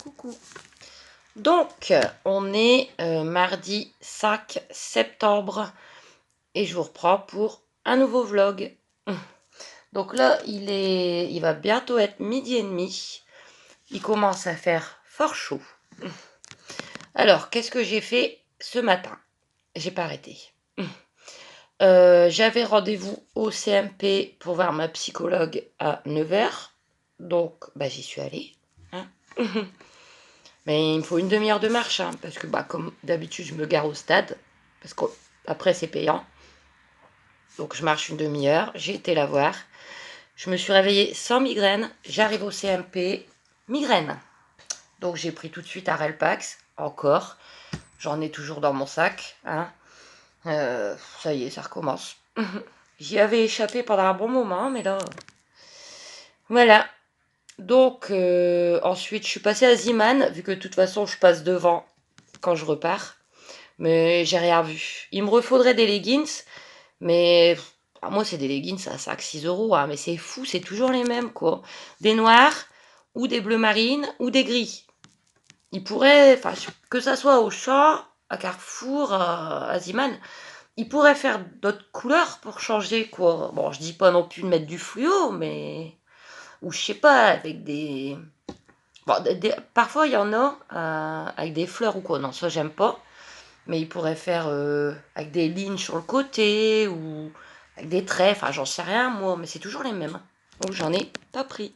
Coucou. Donc, on est mardi 5 septembre et je vous reprends pour un nouveau vlog. Donc là, il va bientôt être midi et demi. Il commence à faire fort chaud. Alors, qu'est-ce que j'ai fait ce matin? J'ai pas arrêté. J'avais rendez-vous au CMP pour voir ma psychologue à 9 h. Donc, bah, j'y suis allée. Hein. Mais il me faut une demi-heure de marche, hein, parce que bah, comme d'habitude, je me gare au stade, parce qu'après c'est payant. Donc je marche une demi-heure, j'ai été la voir. Je me suis réveillée sans migraine, j'arrive au CMP, migraine. Donc j'ai pris tout de suite un Relpax, encore. J'en ai toujours dans mon sac. Hein. Ça y est, ça recommence. J'y avais échappé pendant un bon moment, mais là... Voilà. Donc ensuite, je suis passée à Ziman, vu que de toute façon, je passe devant quand je repars. Mais j'ai rien vu. Il me refaudrait des leggings, mais moi c'est des leggings à 5-6 euros, hein, mais c'est fou, c'est toujours les mêmes quoi. Des noirs, ou des bleus marines, ou des gris. Il pourrait, enfin que ça soit au Auchan, à Carrefour, à Ziman, il pourrait faire d'autres couleurs pour changer quoi. Bon, je dis pas non plus de mettre du fluo, mais... Ou je sais pas, avec des... Bon, parfois il y en a avec des fleurs ou quoi, non ça j'aime pas. Mais il pourrait faire avec des lignes sur le côté ou avec des traits. Enfin, j'en sais rien, moi, mais c'est toujours les mêmes. Donc, j'en ai pas pris.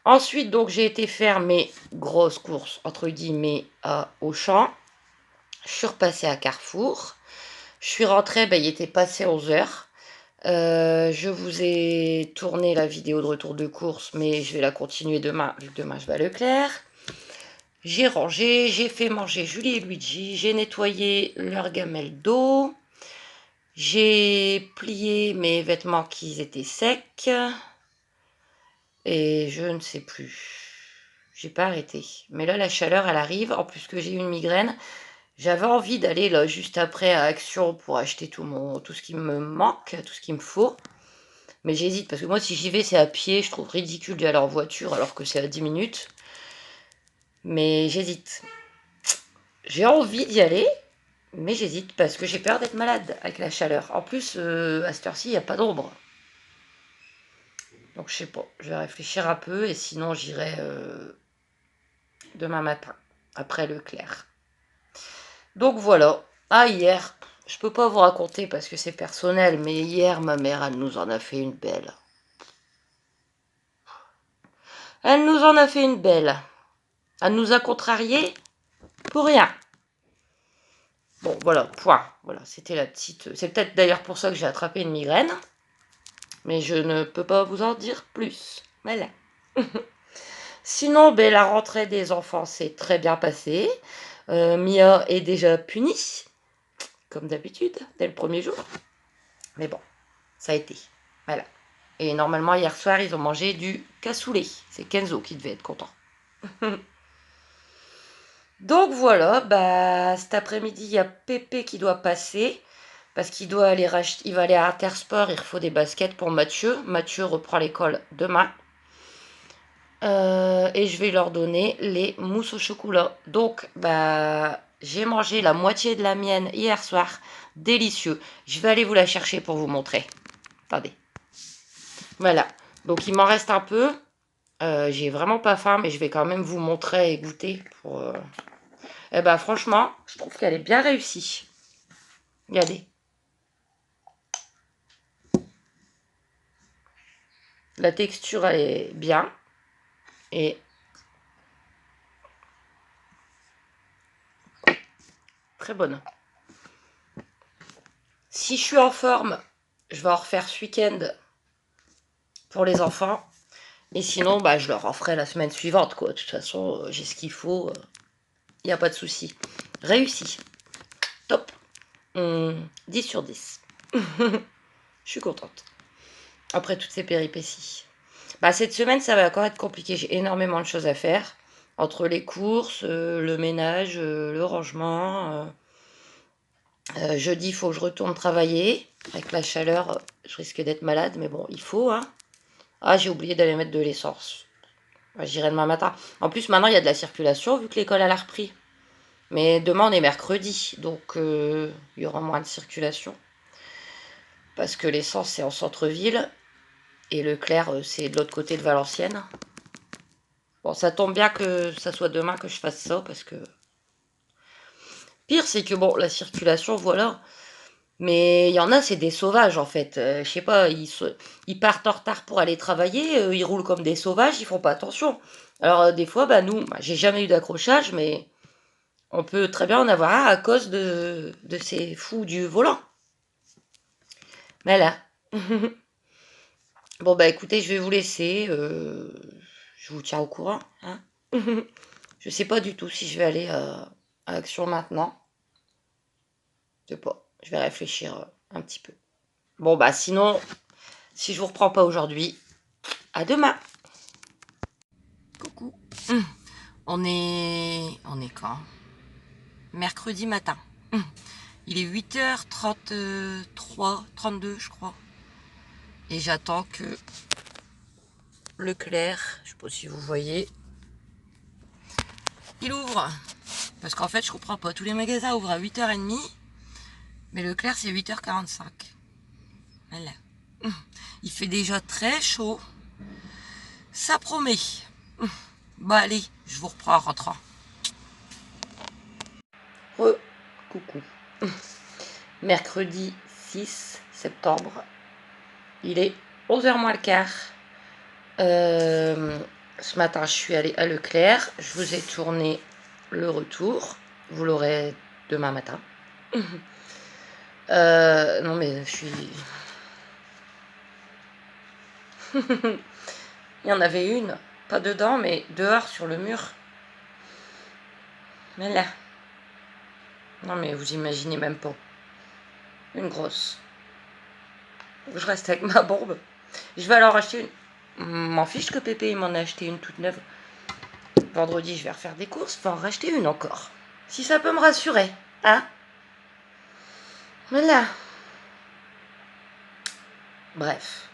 Ensuite, donc, j'ai été faire mes grosses courses, entre guillemets, à Auchan. Je suis repassée à Carrefour. Je suis rentrée, ben, il était passé 11 h. Je vous ai tourné la vidéo de retour de course, mais je vais la continuer demain, vu que demain, je vais à Leclerc. J'ai rangé, j'ai fait manger Julie et Luigi, j'ai nettoyé leur gamelle d'eau, j'ai plié mes vêtements qui étaient secs, et je ne sais plus. J'ai pas arrêté. Mais là, la chaleur, elle arrive, en plus que j'ai une migraine. J'avais envie d'aller là juste après à Action pour acheter tout ce qui me manque, tout ce qu'il me faut. Mais j'hésite, parce que moi, si j'y vais, c'est à pied. Je trouve ridicule d'y aller en voiture alors que c'est à 10 minutes. Mais j'hésite. J'ai envie d'y aller, mais j'hésite parce que j'ai peur d'être malade avec la chaleur. En plus, à cette heure-ci, il n'y a pas d'ombre. Donc je sais pas, je vais réfléchir un peu et sinon j'irai demain matin, après Leclerc. Donc voilà. Ah, hier, je peux pas vous raconter parce que c'est personnel, mais hier, ma mère, elle nous en a fait une belle. Elle nous en a fait une belle. Elle nous a contrariés pour rien. Bon, voilà, point. Voilà, c'était la petite... C'est peut-être d'ailleurs pour ça que j'ai attrapé une migraine. Mais je ne peux pas vous en dire plus. Voilà. Sinon, ben, la rentrée des enfants s'est très bien passée. Mia est déjà punie, comme d'habitude, dès le premier jour. Mais bon, ça a été. Voilà. Et normalement, hier soir, ils ont mangé du cassoulet. C'est Kenzo qui devait être content. Donc voilà, bah, cet après-midi, il y a Pépé qui doit passer. Parce qu'il doit aller racheter, il va aller à Intersport, il faut des baskets pour Mathieu. Mathieu reprend l'école demain. Et je vais leur donner les mousses au chocolat. Donc, bah, j'ai mangé la moitié de la mienne hier soir. Délicieux. Je vais aller vous la chercher pour vous montrer. Attendez. Voilà. Donc, il m'en reste un peu. J'ai vraiment pas faim, mais je vais quand même vous montrer et goûter. Eh ben, franchement, je trouve qu'elle est bien réussie. Regardez. La texture, elle est bien. Et très bonne. Si je suis en forme, je vais en refaire ce week-end pour les enfants. Et sinon, bah, je leur en ferai la semaine suivante, quoi. De toute façon, j'ai ce qu'il faut. Il n'y a pas de souci. Réussi. Top. 10 sur 10. Je suis contente. Après toutes ces péripéties. Bah, cette semaine, ça va encore être compliqué. J'ai énormément de choses à faire. Entre les courses, le ménage, le rangement. Jeudi, il faut que je retourne travailler. Avec la chaleur, je risque d'être malade. Mais bon, il faut, hein. Ah, j'ai oublié d'aller mettre de l'essence. Bah, j'irai demain matin. En plus, maintenant, il y a de la circulation vu que l'école elle a repris. Mais demain, on est mercredi, donc il y aura moins de circulation. Parce que l'essence, c'est en centre-ville. Et Leclerc, c'est de l'autre côté de Valenciennes. Bon, ça tombe bien que ça soit demain que je fasse ça, parce que... Pire, c'est que, bon, la circulation, voilà. Mais il y en a, c'est des sauvages, en fait. Je sais pas, ils partent en retard pour aller travailler, ils roulent comme des sauvages, ils font pas attention. Alors, des fois, bah, nous, bah, j'ai jamais eu d'accrochage, mais on peut très bien en avoir un à cause de ces fous du volant. Voilà. Bon, bah, écoutez, je vais vous laisser. Je vous tiens au courant, hein. Je sais pas du tout si je vais aller à Action maintenant. Je sais pas. Je vais réfléchir un petit peu. Bon, bah, sinon, si je vous reprends pas aujourd'hui, à demain. Coucou. On est quand? Mercredi matin. Il est 8h33, 32 je crois. Et j'attends que Leclerc, je sais pas si vous voyez, il ouvre. Parce qu'en fait, je comprends pas. Tous les magasins ouvrent à 8h30, mais Leclerc, c'est 8h45. Voilà. Il fait déjà très chaud. Ça promet. Bon, allez, je vous reprends en rentrant. Coucou. Mercredi 6 septembre. Il est 11h moins le quart. Ce matin, je suis allée à Leclerc. Je vous ai tourné le retour. Vous l'aurez demain matin. Non, mais je suis... Il y en avait une, pas dedans, mais dehors sur le mur. Mais là. Non, mais vous imaginez même pas. Une grosse. Je reste avec ma bombe. Je vais alors acheter une. M'en fiche que Pépé il m'en a acheté une toute neuve. Vendredi, je vais refaire des courses, faut en racheter une encore. Si ça peut me rassurer, hein. Voilà. Bref.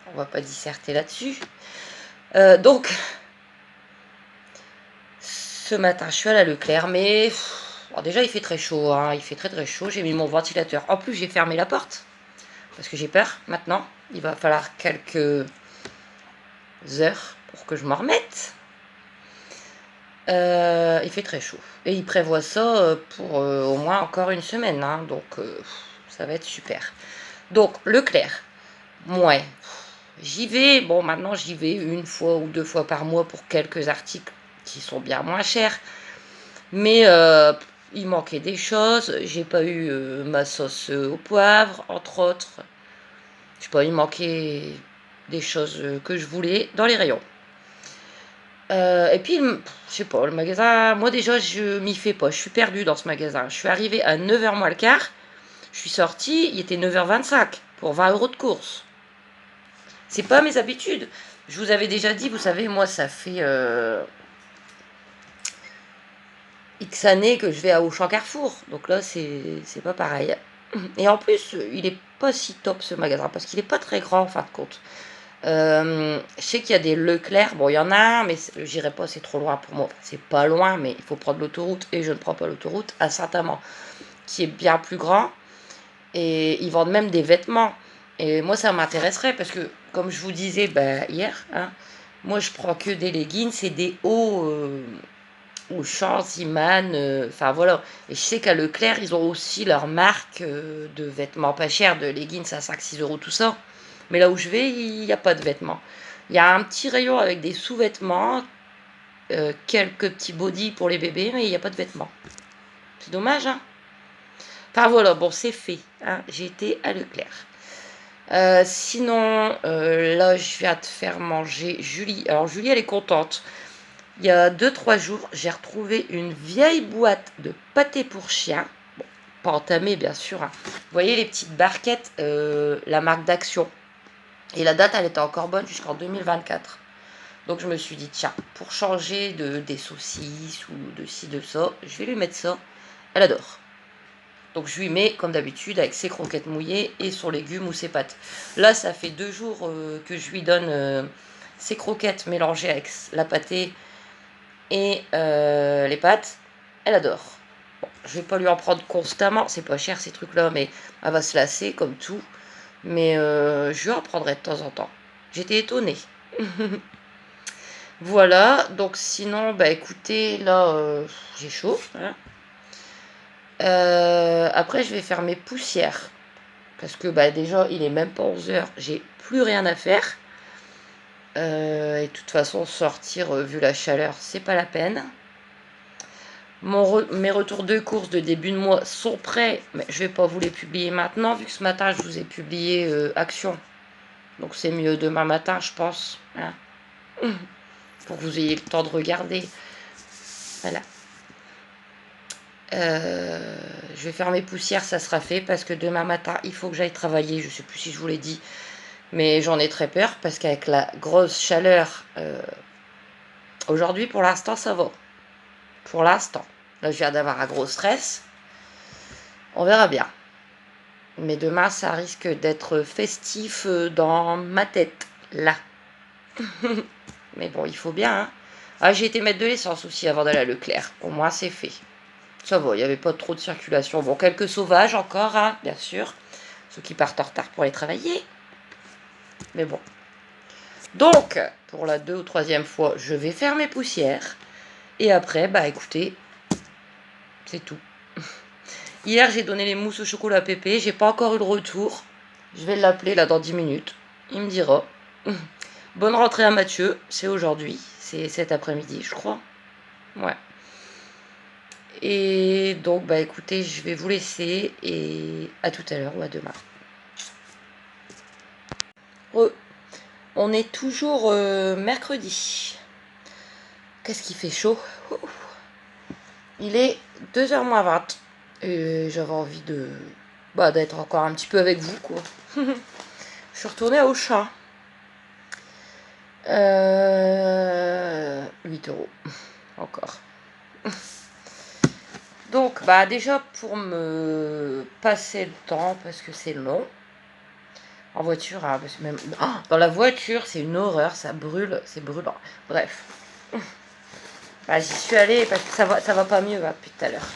On va pas disserter là-dessus. Donc, ce matin, je suis allée à Leclerc, mais... Alors déjà, il fait très chaud, hein. Il fait très très chaud. J'ai mis mon ventilateur. En plus, j'ai fermé la porte. Parce que j'ai peur, maintenant. Il va falloir quelques heures pour que je m'en remette. Il fait très chaud. Et il prévoit ça pour au moins encore une semaine, hein. Donc, ça va être super. Donc, Leclerc. Ouais. J'y vais. Bon, maintenant, j'y vais une fois ou deux fois par mois pour quelques articles qui sont bien moins chers. Mais il manquait des choses. J'ai pas eu ma sauce au poivre, entre autres. Je sais pas, il manquait des choses que je voulais dans les rayons. Et puis, je sais pas, le magasin, moi déjà, je m'y fais pas. Je suis perdue dans ce magasin. Je suis arrivée à 9h moins le quart. Je suis sortie, il était 9h25 pour 20 € de course. C'est pas mes habitudes. Je vous avais déjà dit, vous savez, moi, ça fait X années que je vais à Auchan Carrefour. Donc là, c'est pas pareil. Et en plus, il est pas si top ce magasin parce qu'il est pas très grand en fin de compte. Je sais qu'il y a des Leclerc, bon il y en a un, mais j'irai pas, c'est trop loin pour moi. C'est pas loin, mais il faut prendre l'autoroute, et je ne prends pas l'autoroute, à Saint-Amand, qui est bien plus grand, et ils vendent même des vêtements. Et moi ça m'intéresserait, parce que, comme je vous disais hier, hein, moi je prends que des leggings et des hauts Auchan, Ziman, enfin voilà. Et je sais qu'à Leclerc, ils ont aussi leur marque de vêtements pas chers, de leggings à 5-6 € tout ça. Mais là où je vais, il n'y a pas de vêtements. Il y a un petit rayon avec des sous-vêtements, quelques petits bodys pour les bébés, mais il n'y a pas de vêtements. C'est dommage, hein. Enfin voilà, bon, c'est fait, hein. J'ai été à Leclerc. Sinon, là, je viens de faire manger Julie. Alors, Julie, elle est contente. Il y a 2-3 jours, j'ai retrouvé une vieille boîte de pâté pour chien. Bon, pas entamée, bien sûr, hein. Vous voyez les petites barquettes, la marque d'Action. Et la date, elle était encore bonne jusqu'en 2024. Donc je me suis dit, tiens, pour changer des saucisses ou de ci, de ça, je vais lui mettre ça. Elle adore. Donc je lui mets, comme d'habitude, avec ses croquettes mouillées et son légumes ou ses pâtes. Là, ça fait 2 jours que je lui donne ses croquettes mélangées avec la pâtée et les pâtes. Elle adore. Bon, je vais pas lui en prendre constamment, c'est pas cher ces trucs-là, mais elle va se lasser comme tout. Mais je lui en prendrai de temps en temps. J'étais étonnée. Voilà, donc sinon, bah écoutez, là, j'ai chaud. Hein. Après, je vais faire mes poussières. Parce que bah, déjà, il est même pas 11 heures, j'ai plus rien à faire. Et de toute façon, sortir, vu la chaleur, c'est pas la peine. Mes retours de course de début de mois sont prêts, mais je vais pas vous les publier maintenant, vu que ce matin, je vous ai publié Action. Donc c'est mieux demain matin, je pense. Hein, pour que vous ayez le temps de regarder. Voilà. Je vais faire mes poussières, ça sera fait, parce que demain matin, il faut que j'aille travailler. Je sais plus si je vous l'ai dit. Mais j'en ai très peur parce qu'avec la grosse chaleur, aujourd'hui pour l'instant ça va. Pour l'instant. Là je viens d'avoir un gros stress. On verra bien. Mais demain ça risque d'être festif dans ma tête. Là. Mais bon, il faut bien. Hein. Ah, j'ai été mettre de l'essence aussi avant d'aller à Leclerc. Au moins c'est fait. Ça va, il n'y avait pas trop de circulation. Bon, quelques sauvages encore, hein, bien sûr. Ceux qui partent en retard pour aller travailler. Mais bon. Donc, pour la 2e ou 3e fois, je vais faire mes poussières. Et après, bah écoutez, c'est tout. Hier, j'ai donné les mousses au chocolat à Pépé. J'ai pas encore eu le retour. Je vais l'appeler là dans 10 minutes. Il me dira. Bonne rentrée à Mathieu. C'est aujourd'hui. C'est cet après-midi, je crois. Ouais. Et donc, bah écoutez, je vais vous laisser. Et à tout à l'heure ou à demain. On est toujours mercredi. Qu'est-ce qui fait chaud? Il est 2h moins 20. Et j'avais envie d'être encore un petit peu avec vous, quoi. Je suis retournée à Auchan. 8 euros. Encore. Donc, bah déjà, pour me passer le temps, parce que c'est long. En voiture, hein, parce que même... dans la voiture, c'est une horreur, ça brûle, c'est brûlant. Bref. Bah, j'y suis allée parce que ça va pas mieux hein, depuis tout à l'heure.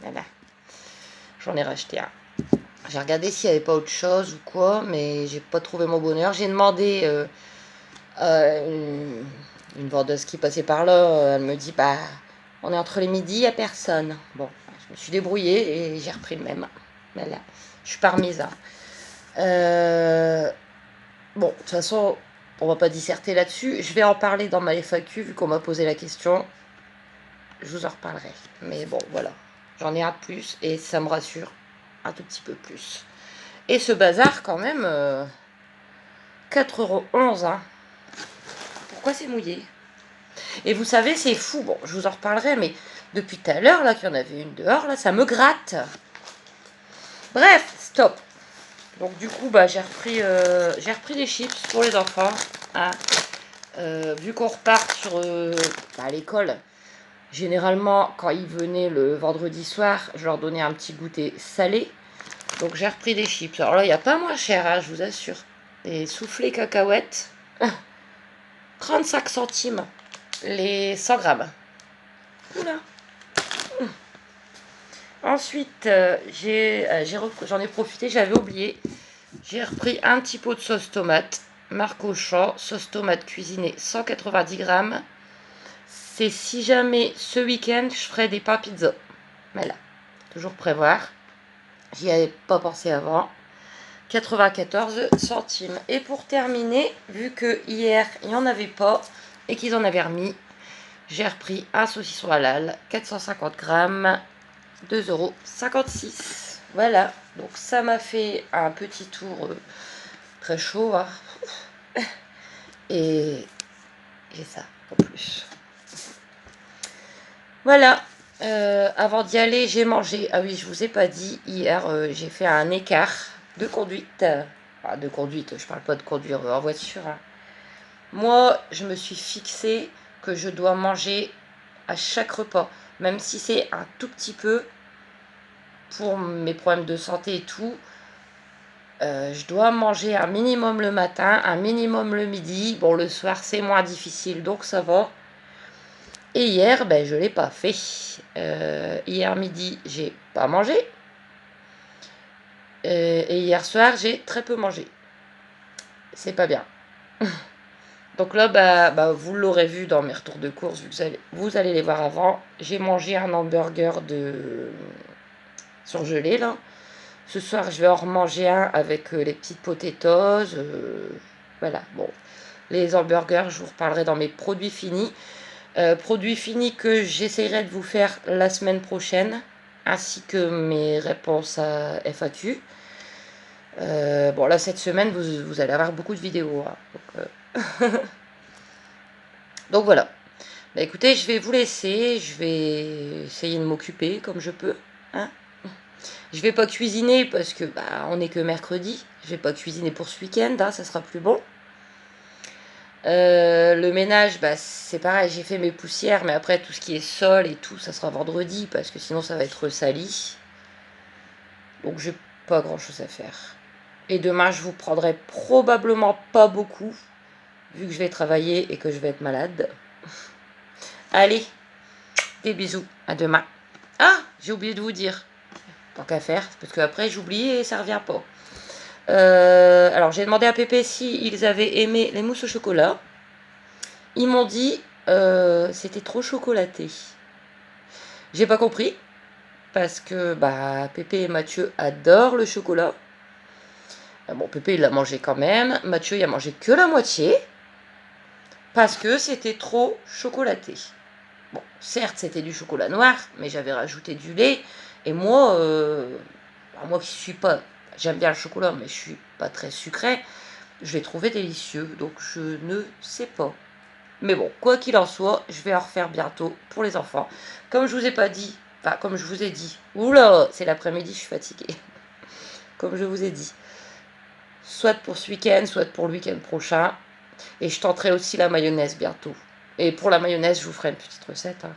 Voilà. J'en ai racheté un. J'ai regardé s'il n'y avait pas autre chose ou quoi, mais j'ai pas trouvé mon bonheur. J'ai demandé à une vendeuse qui passait par là. Elle me dit, bah, on est entre les midi, il n'y a personne. Bon, je me suis débrouillée et j'ai repris le même. Voilà. Je suis pas remise. Hein. Bon, de toute façon, on va pas disserter là-dessus. Je vais en parler dans ma FAQ, vu qu'on m'a posé la question. Je vous en reparlerai. Mais bon, voilà. J'en ai un de plus et ça me rassure un tout petit peu plus. Et ce bazar, quand même, 4,11 €. Hein. Pourquoi c'est mouillé? Et vous savez, c'est fou. Bon, je vous en reparlerai, mais depuis tout à l'heure, là, qu'il y en avait une dehors, là, ça me gratte. Bref, stop. Donc, du coup, bah, j'ai repris des chips pour les enfants. Hein. Vu qu'on repart sur l'école, généralement, quand ils venaient le vendredi soir, je leur donnais un petit goûter salé. Donc j'ai repris des chips. Alors là, il n'y a pas moins cher, hein, je vous assure. Des soufflés cacahuètes. 35 centimes les 100 grammes. Oula. Ensuite, j'en ai profité, j'avais oublié. J'ai repris un petit pot de sauce tomate. Marque Auchan, sauce tomate cuisinée 190 grammes. C'est si jamais ce week-end, je ferai des pains pizza. Voilà, toujours prévoir. J'y avais pas pensé avant. 94 centimes. Et pour terminer, vu que hier, il n'y en avait pas et qu'ils en avaient remis, j'ai repris un saucisson halal, 450 grammes, 2,56 €. Voilà, donc ça m'a fait un petit tour très chaud. Hein. Et j'ai ça en plus. Voilà. Avant d'y aller, j'ai mangé. Ah oui, je vous ai pas dit. Hier, j'ai fait un écart de conduite. De conduite, je parle pas de conduire en voiture. Hein. Moi, je me suis fixé que je dois manger à chaque repas. Même si c'est un tout petit peu, pour mes problèmes de santé et tout, je dois manger un minimum le matin, un minimum le midi. Bon, le soir, c'est moins difficile, donc ça va. Et hier, ben, je ne l'ai pas fait. Hier midi, j'ai pas mangé. Et hier soir, j'ai très peu mangé. C'est pas bien. Donc là, vous l'aurez vu dans mes retours de course, vu que vous allez les voir avant. J'ai mangé un hamburger de surgelé, là. Ce soir, je vais en remanger un avec les petites potatoes. Voilà, bon. Les hamburgers, je vous reparlerai dans mes produits finis. Produits finis que j'essaierai de vous faire la semaine prochaine, ainsi que mes réponses à FAQ. Bon, là, cette semaine, vous allez avoir beaucoup de vidéos. Hein, donc voilà. Bah, écoutez, je vais vous laisser. Je vais essayer de m'occuper comme je peux. Hein. Je vais pas cuisiner parce que on est que mercredi. Je vais pas cuisiner pour ce week-end. Hein, ça sera plus bon. Le ménage, c'est pareil, j'ai fait mes poussières, mais après tout ce qui est sol et tout, ça sera vendredi parce que sinon ça va être sali. Donc j'ai pas grand chose à faire. Et demain, je vous prendrai probablement pas beaucoup, vu que je vais travailler et que je vais être malade. Allez, des bisous, à demain. Ah, j'ai oublié de vous dire, tant qu'à faire, parce que après j'oublie et ça revient pas. Alors j'ai demandé à Pépé si ils avaient aimé les mousses au chocolat. Ils m'ont dit c'était trop chocolaté. J'ai pas compris parce que Pépé et Mathieu adorent le chocolat. Bon, Pépé il l'a mangé quand même. Mathieu il a mangé que la moitié parce que c'était trop chocolaté. Bon, certes c'était du chocolat noir, mais j'avais rajouté du lait. Et moi, moi qui suis pas, j'aime bien le chocolat, mais je suis pas très sucré. Je l'ai trouvé délicieux, donc je ne sais pas. Mais bon, quoi qu'il en soit, je vais en refaire bientôt pour les enfants. Comme je vous ai pas dit, enfin comme je vous ai dit, oula, c'est l'après-midi, je suis fatiguée. Comme je vous ai dit, soit pour ce week-end, soit pour le week-end prochain. Et je tenterai aussi la mayonnaise bientôt. Et pour la mayonnaise, je vous ferai une petite recette. Hein.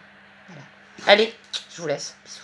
Voilà. Allez, je vous laisse. Bisous.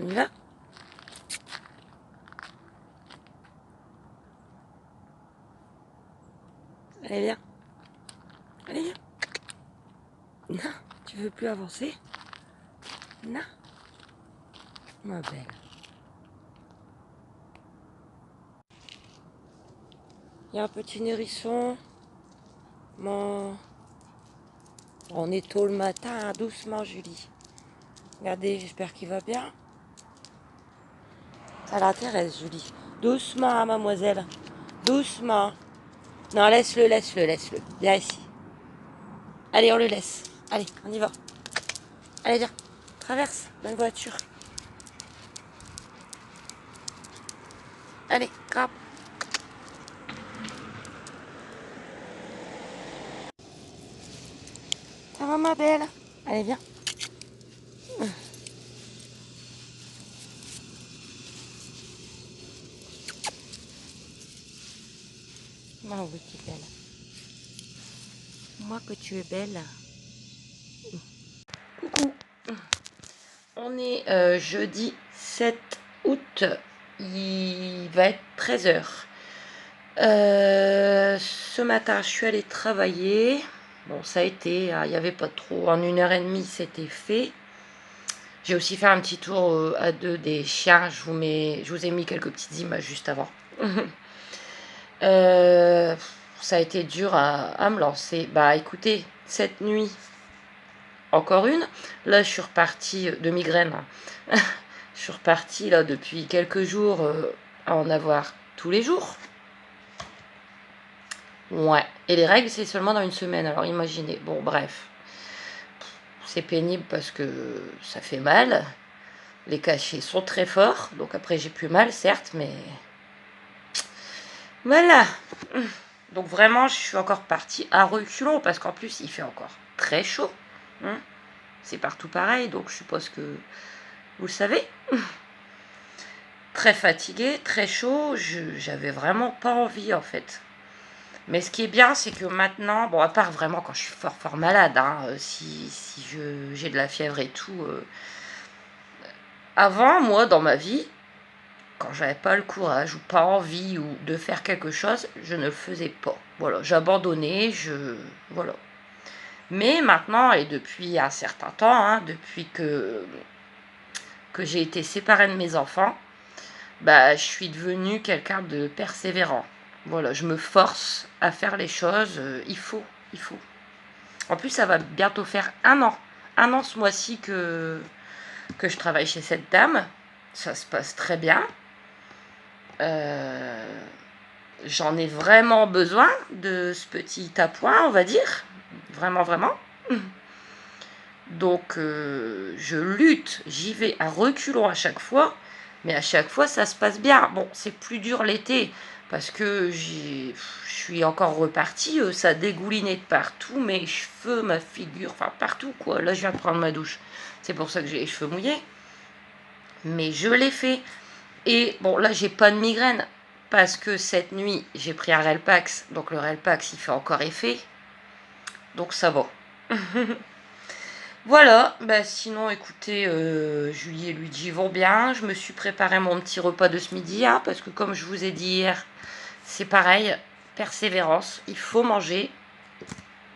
On y va? Allez, viens. Allez, viens. Non, tu veux plus avancer? Non. Ma belle. Il y a un petit hérisson. On est tôt le matin, hein, doucement Julie. Regardez, j'espère qu'il va bien. Ça l'intéresse Julie. Doucement, hein, mademoiselle. Doucement. Non, laisse-le, laisse-le, laisse-le. Viens ici. Allez, on le laisse. Allez, on y va. Allez, viens. Traverse. Bonne voiture. Allez, grimpe. Ça va, ma belle? Allez, viens. Ah oui, tu es belle. Moi que tu es belle. Coucou. On est jeudi 7 août. Il va être 13h. Ce matin, je suis allée travailler. Bon, ça a été, il n'y avait pas trop. En 1h30, c'était fait. J'ai aussi fait un petit tour à deux des chiens. Je vous ai mis quelques petites images juste avant. Ça a été dur à me lancer. Écoutez, cette nuit, encore une. Là, je suis repartie de migraine. Je suis repartie là depuis quelques jours à en avoir tous les jours. Ouais. Et les règles, c'est seulement dans une semaine. Alors imaginez. Bon, bref. C'est pénible parce que ça fait mal. Les cachets sont très forts. Donc après, j'ai plus mal, certes, mais... Voilà. Donc vraiment, je suis encore partie à reculons. Parce qu'en plus, il fait encore très chaud. Hein. C'est partout pareil. Donc je suppose que vous le savez. Très fatiguée, très chaud. J'avais vraiment pas envie, en fait. Mais ce qui est bien, c'est que maintenant, bon, à part vraiment quand je suis fort malade, hein, si j'ai de la fièvre et tout. Avant, moi, dans ma vie, quand j'avais pas le courage ou pas envie ou de faire quelque chose, je ne le faisais pas. Voilà, j'abandonnais, voilà. Mais maintenant, et depuis un certain temps, hein, depuis que j'ai été séparée de mes enfants, bah, je suis devenue quelqu'un de persévérant. Voilà, je me force à faire les choses, il faut. En plus, ça va bientôt faire 1 an. 1 an ce mois-ci que je travaille chez cette dame. Ça se passe très bien. J'en ai vraiment besoin de ce petit appoint, on va dire. Vraiment. Donc, je lutte, j'y vais à reculons à chaque fois. Mais à chaque fois, ça se passe bien. Bon, c'est plus dur l'été parce que je suis encore repartie. Ça dégoulinait de partout, mes cheveux, ma figure, enfin partout quoi. Là, je viens de prendre ma douche. C'est pour ça que j'ai les cheveux mouillés. Mais je l'ai fait. Et bon, là, j'ai pas de migraine parce que cette nuit, j'ai pris un Relpax. Donc le Relpax, il fait encore effet. Donc ça va. Voilà, bah sinon écoutez, Julie et Luigi vont bien. Je me suis préparé mon petit repas de ce midi, hein, parce que comme je vous ai dit hier, c'est pareil, persévérance, il faut manger.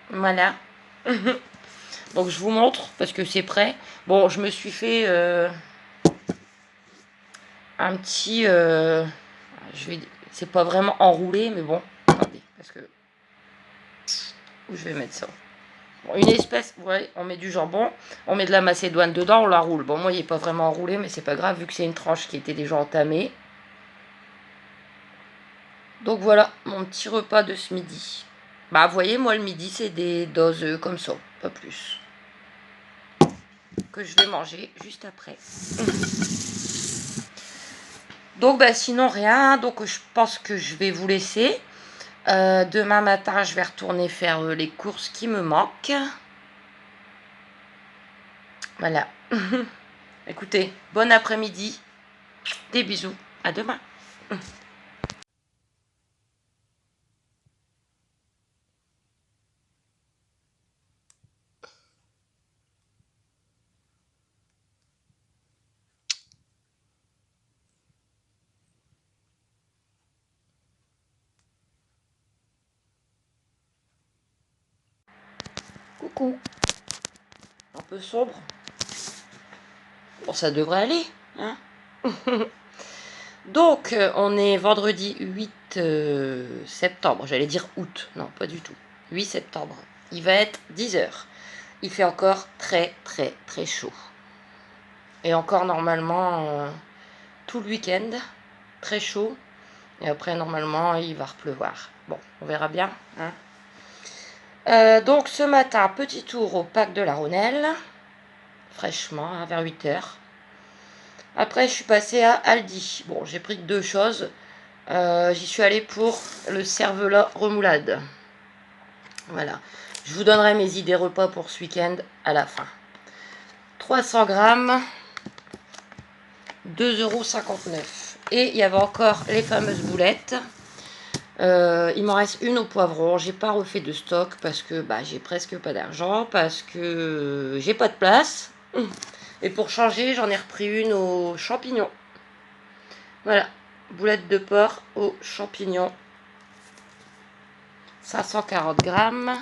Voilà. Donc je vous montre, parce que c'est prêt. Bon, je me suis fait un petit... c'est pas vraiment enroulé, mais bon, attendez, parce que... Où je vais mettre ça? Bon, une espèce, ouais, on met du jambon, on met de la macédoine dedans, on la roule. Bon, moi, il n'est pas vraiment enroulé, mais c'est pas grave, vu que c'est une tranche qui était déjà entamée. Donc voilà, mon petit repas de ce midi. Bah, vous voyez, moi, le midi, c'est des doses comme ça, pas plus. Que je vais manger juste après. Donc, bah, sinon, rien. Donc, je pense que je vais vous laisser. Demain matin, je vais retourner faire les courses qui me manquent. Voilà. Écoutez, bon après-midi. Des bisous. À demain. Coucou. Un peu sombre. Bon, ça devrait aller. Hein. Donc, on est vendredi 8 septembre. J'allais dire août. Non, pas du tout. 8 septembre. Il va être 10h. Il fait encore très chaud. Et encore normalement tout le week-end. Très chaud. Et après, normalement, il va repleuvoir. Bon, on verra bien. Hein. Donc, ce matin, petit tour au parc de la Rhônelle. Fraîchement, hein, vers 8h. Après, je suis passée à Aldi. Bon, j'ai pris que 2 choses. J'y suis allée pour le cervelas remoulade. Voilà. Je vous donnerai mes idées repas pour ce week-end à la fin. 300 grammes, 2,59 €. Et il y avait encore les fameuses boulettes. Il m'en reste une au poivron. J'ai pas refait de stock parce que bah, j'ai presque pas d'argent, parce que j'ai pas de place. Et pour changer, j'en ai repris une aux champignons. Voilà, boulettes de porc aux champignons. 540 grammes.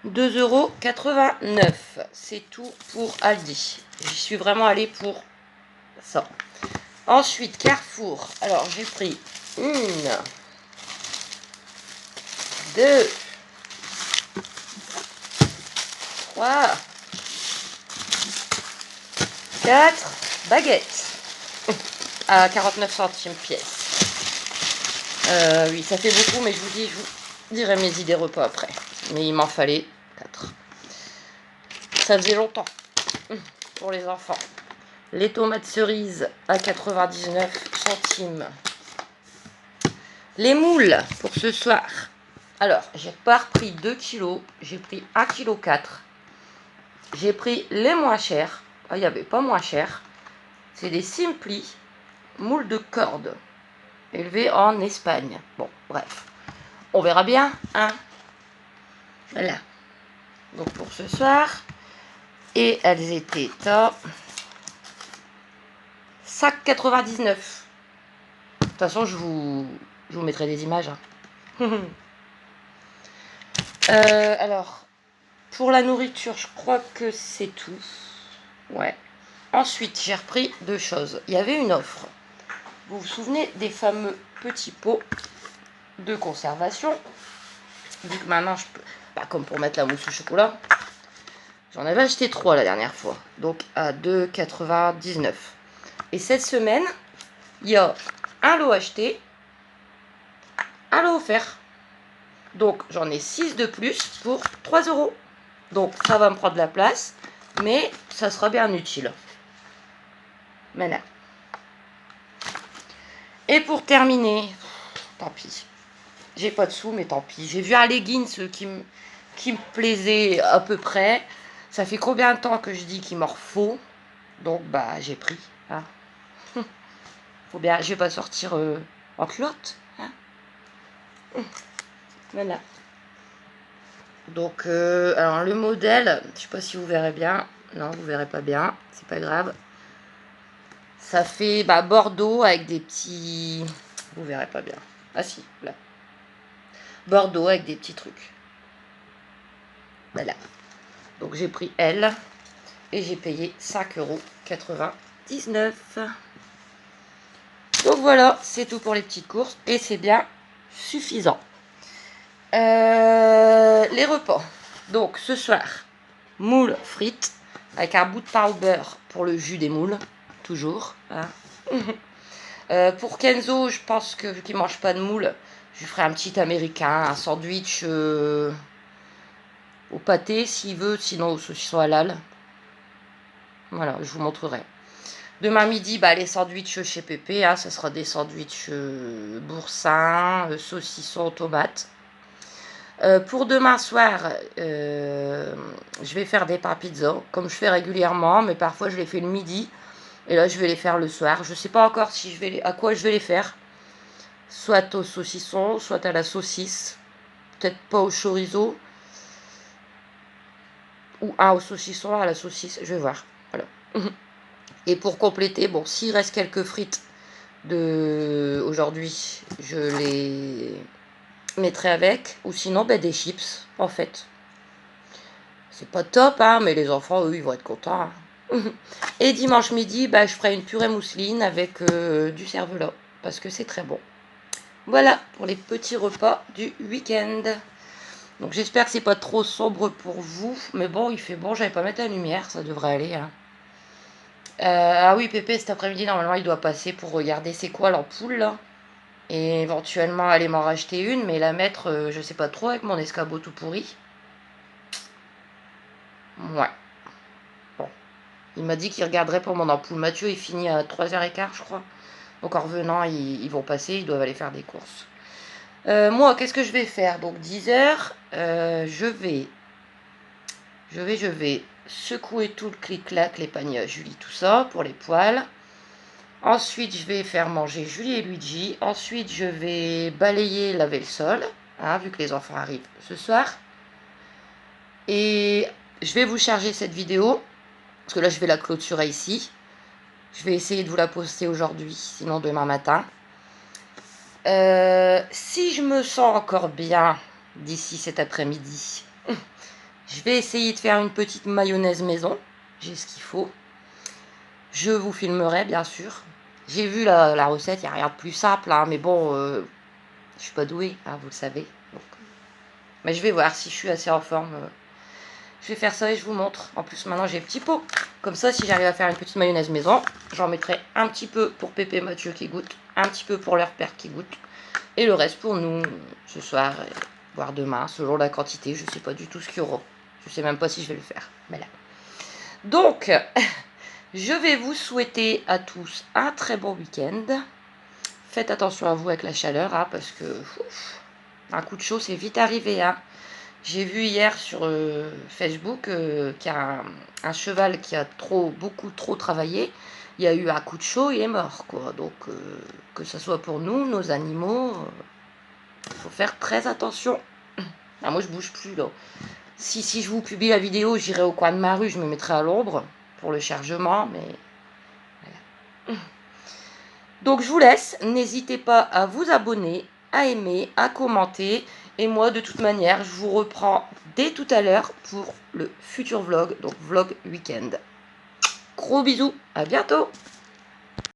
2,89 €. C'est tout pour Aldi. J'y suis vraiment allée pour ça. Ensuite, Carrefour. Alors, j'ai pris 1, 2, 3, 4 baguettes à 49 centimes pièce. Oui, ça fait beaucoup, mais je vous dis, je vous dirai mes idées repas après. Mais il m'en fallait 4. Ça faisait longtemps pour les enfants. Les tomates cerises à 99 centimes. Les moules pour ce soir. Alors, j'ai pas repris 2 kilos, j'ai pris 1,4 kg. J'ai pris les moins chers. Ah, il n'y avait pas moins cher. C'est des Simply moules de corde élevés en Espagne. Bon, bref. On verra bien, hein. Voilà. Donc pour ce soir. Et elles étaient à 5,99. De toute façon, je vous mettrai des images. Hein. Alors, pour la nourriture, je crois que c'est tout. Ouais. Ensuite, j'ai repris 2 choses. Il y avait une offre. Vous vous souvenez des fameux petits pots de conservation? Vu que maintenant, je peux... Bah, comme pour mettre la mousse au chocolat. J'en avais acheté 3 la dernière fois. Donc, à 2,99. Et cette semaine, il y a un lot acheté, un lot offert. Donc, j'en ai 6 de plus pour 3 €. Donc, ça va me prendre de la place, mais ça sera bien utile. Voilà. Et pour terminer, tant pis. J'ai pas de sous, mais tant pis. J'ai vu un leggings qui me plaisait à peu près. Ça fait combien de temps que je dis qu'il m'en faut? Donc, bah, j'ai pris. Hein. Faut bien, je vais pas sortir en culotte. Hein. Voilà. Donc, alors le modèle, je sais pas si vous verrez bien. Non, vous verrez pas bien. C'est pas grave. Ça fait Bordeaux avec des petits... Vous verrez pas bien. Ah si, là. Bordeaux avec des petits trucs. Voilà. Donc j'ai pris elle. Et j'ai payé 5,99 €. Donc voilà, c'est tout pour les petites courses. Et c'est bien suffisant. Les repas. Donc ce soir, moules frites avec un bout de pain au beurre pour le jus des moules. Toujours. Hein. Pour Kenzo, je pense que vu qu'il ne mange pas de moules, je lui ferai un petit américain, un sandwich au pâté s'il veut, sinon au saucisson halal. Voilà, je vous montrerai. Demain midi, les sandwichs chez Pépé, hein, ça sera des sandwichs boursin, saucisson, tomates. Pour demain soir, je vais faire des pains pizza, comme je fais régulièrement, mais parfois je les fais le midi. Et là, je vais les faire le soir. Je ne sais pas encore si à quoi je vais les faire. Soit au saucisson, soit à la saucisse. Peut-être pas au chorizo. Ou un au saucisson, à la saucisse. Je vais voir. Voilà. Et pour compléter, bon, s'il reste quelques frites de aujourd'hui, je les mettrai avec. Ou sinon, des chips, en fait. C'est pas top, hein, mais les enfants, eux, ils vont être contents. Hein. Et dimanche midi, je ferai une purée mousseline avec du cervelas. Parce que c'est très bon. Voilà pour les petits repas du week-end. Donc j'espère que c'est pas trop sombre pour vous. Mais bon, il fait bon, j'allais pas mettre la lumière, ça devrait aller. Hein. Ah oui, Pépé, cet après-midi, normalement, il doit passer pour regarder c'est quoi l'ampoule, là. Et éventuellement aller m'en racheter une, mais la mettre, je sais pas trop, avec mon escabeau tout pourri. Ouais. Bon. Il m'a dit qu'il regarderait pour mon ampoule. Mathieu, il finit à 3h15, je crois. Donc en revenant, ils vont passer, ils doivent aller faire des courses. Moi, qu'est-ce que je vais faire? Donc 10h, je vais secouer tout le clic-clac, les paniers à Julie, tout ça, pour les poils. Ensuite, je vais faire manger Julie et Luigi. Ensuite, je vais balayer, laver le sol, hein, vu que les enfants arrivent ce soir. Et je vais vous charger cette vidéo, parce que là, je vais la clôturer ici. Je vais essayer de vous la poster aujourd'hui, sinon demain matin. Si je me sens encore bien d'ici cet après-midi, je vais essayer de faire une petite mayonnaise maison. J'ai ce qu'il faut. Je vous filmerai, bien sûr. J'ai vu la recette, il n'y a rien de plus simple, hein, mais bon, je suis pas douée, hein, vous le savez. Donc, mais je vais voir si je suis assez en forme. Je vais faire ça et je vous montre. En plus, maintenant, j'ai petit pot. Comme ça, si j'arrive à faire une petite mayonnaise maison, j'en mettrai un petit peu pour Pépé et Mathieu qui goûtent, un petit peu pour leur père qui goûte, et le reste pour nous, ce soir, voire demain, selon la quantité. Je sais pas du tout ce qu'il y aura. Je sais même pas si je vais le faire. Voilà. Donc, Je vais vous souhaiter à tous un très bon week-end. Faites attention à vous avec la chaleur, hein, parce que un coup de chaud, c'est vite arrivé. Hein. J'ai vu hier sur Facebook qu'il y a un cheval qui a beaucoup trop travaillé. Il y a eu un coup de chaud, il est mort, quoi. Donc, que ce soit pour nous, nos animaux, il faut faire très attention. Ah, moi, je bouge plus, là. Si je vous publie la vidéo, j'irai au coin de ma rue, je me mettrai à l'ombre pour le chargement, mais... Voilà. Donc, je vous laisse. N'hésitez pas à vous abonner, à aimer, à commenter. Et moi, de toute manière, je vous reprends dès tout à l'heure pour le futur vlog, donc vlog week-end. Gros bisous, à bientôt!